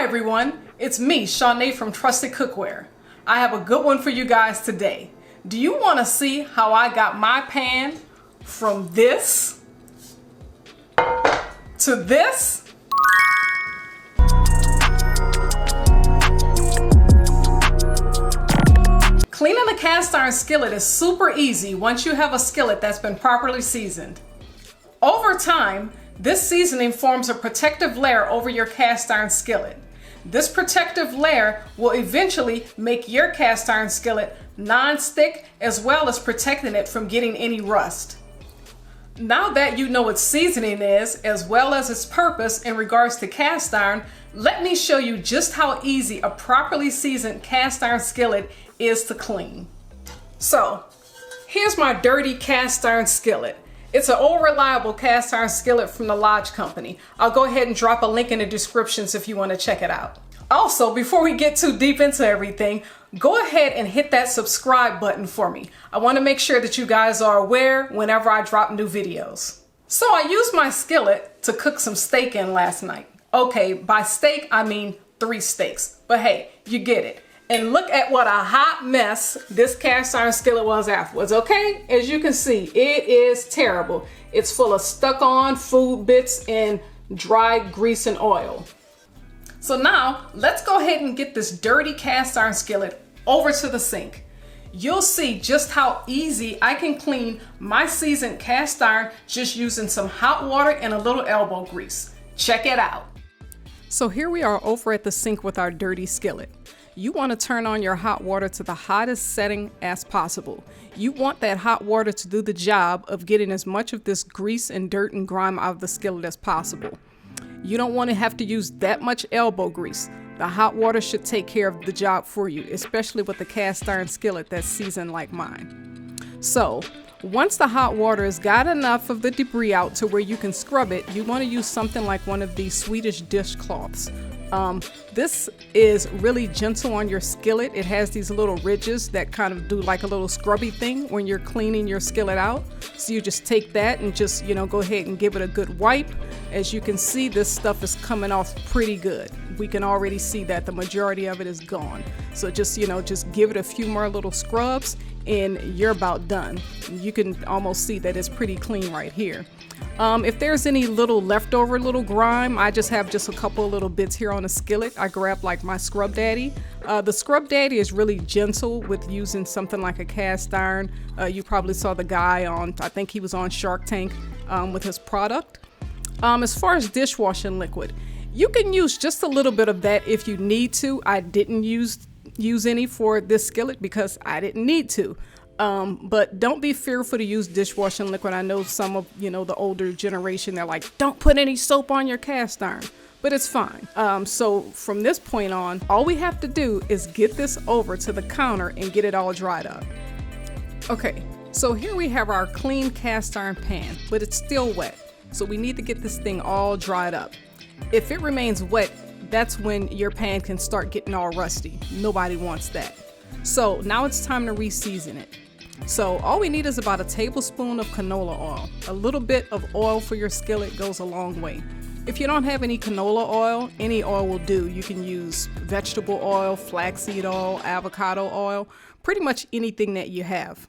everyone, it's me, Shawnee from Trusted Cookware. I have a good one for you guys today. Do you want to see how I got my pan from this to this? Cleaning a cast iron skillet is super easy once you have a skillet that's been properly seasoned. Over time, this seasoning forms a protective layer over your cast iron skillet. This protective layer will eventually make your cast iron skillet non-stick, as well as protecting it from getting any rust. Now that you know what seasoning is, as well as its purpose in regards to cast iron, let me show you just how easy a properly seasoned cast iron skillet is to clean. So, here's my dirty cast iron skillet. It's an old reliable cast iron skillet from the Lodge Company. I'll go ahead and drop a link in the descriptions if you want to check it out. Also, before we get too deep into everything, go ahead and hit that subscribe button for me. I want to make sure that you guys are aware whenever I drop new videos. So I used my skillet to cook some steak in last night. Okay, by steak, I mean 3 steaks. But hey, you get it. And look at what a hot mess this cast iron skillet was afterwards, okay? As you can see, it is terrible. It's full of stuck-on food bits and dry grease and oil. So now, let's go ahead and get this dirty cast iron skillet over to the sink. You'll see just how easy I can clean my seasoned cast iron just using some hot water and a little elbow grease. Check it out. So here we are over at the sink with our dirty skillet. You want to turn on your hot water to the hottest setting as possible. You want that hot water to do the job of getting as much of this grease and dirt and grime out of the skillet as possible. You don't want to have to use that much elbow grease. The hot water should take care of the job for you, especially with the cast iron skillet that's seasoned like mine. So, once the hot water has got enough of the debris out to where you can scrub it, you want to use something like one of these Swedish dishcloths. This is really gentle on your skillet. It has these little ridges that kind of do like a little scrubby thing when you're cleaning your skillet out. So you just take that and just, go ahead and give it a good wipe. As you can see, this stuff is coming off pretty good. We can already see that the majority of it is gone. So just give it a few more little scrubs and you're about done. You can almost see that it's pretty clean right here. If there's any little leftover little grime, I just have a couple of little bits here on the skillet. I grab like my Scrub Daddy. The Scrub Daddy is really gentle with using something like a cast iron. You probably saw the guy I think he was on Shark Tank with his product. As far as dishwashing liquid, you can use just a little bbit of that if you need to. I didn't use any for this skillet because I didn't need to. But don't be fearful to use dishwashing liquid. I know some of, the older generation, they're like, don't put any soap on your cast iron, but it's fine. So from this point on, all we have to do is get this over to the counter and get it all dried up. Okay, so here we have our clean cast iron pan, but it's still wet. So we need to get this thing all dried up. If it remains wet, that's when your pan can start getting all rusty. Nobody wants that. So now it's time to re-season it. So all we need is about a tablespoon of canola oil. A little bit of oil for your skillet goes a long way. If you don't have any canola oil, any oil will do. You can use vegetable oil, flaxseed oil, avocado oil, pretty much anything that you have.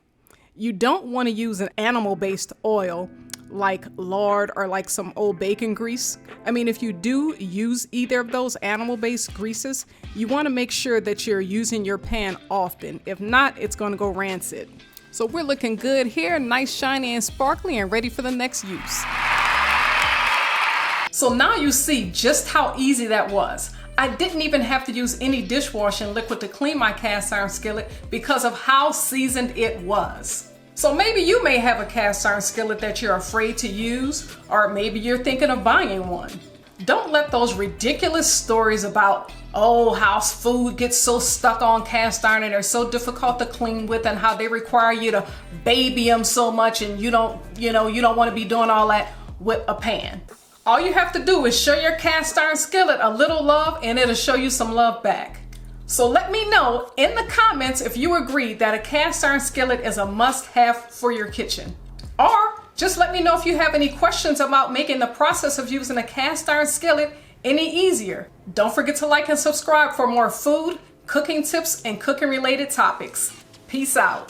You don't want to use an animal-based oil like lard or like some old bacon grease. I mean, if you do use either of those animal-based greases, you want to make sure that you're using your pan often. If not, it's going to go rancid. So we're looking good here, nice, shiny, and sparkly, and ready for the next use. So now you see just how easy that was. I didn't even have to use any dishwashing liquid to clean my cast iron skillet because of how seasoned it was. So maybe you may have a cast iron skillet that you're afraid to use, or maybe you're thinking of buying one. Don't let those ridiculous stories about, how food gets so stuck on cast iron and they're so difficult to clean with and how they require you to baby them so much and you don't want to be doing all that with a pan. All you have to do is show your cast iron skillet a little love and it'll show you some love back. So let me know in the comments if you agree that a cast iron skillet is a must-have for your kitchen. Or just let me know if you have any questions about making the process of using a cast iron skillet any easier. Don't forget to like and subscribe for more food, cooking tips, and cooking related topics. Peace out.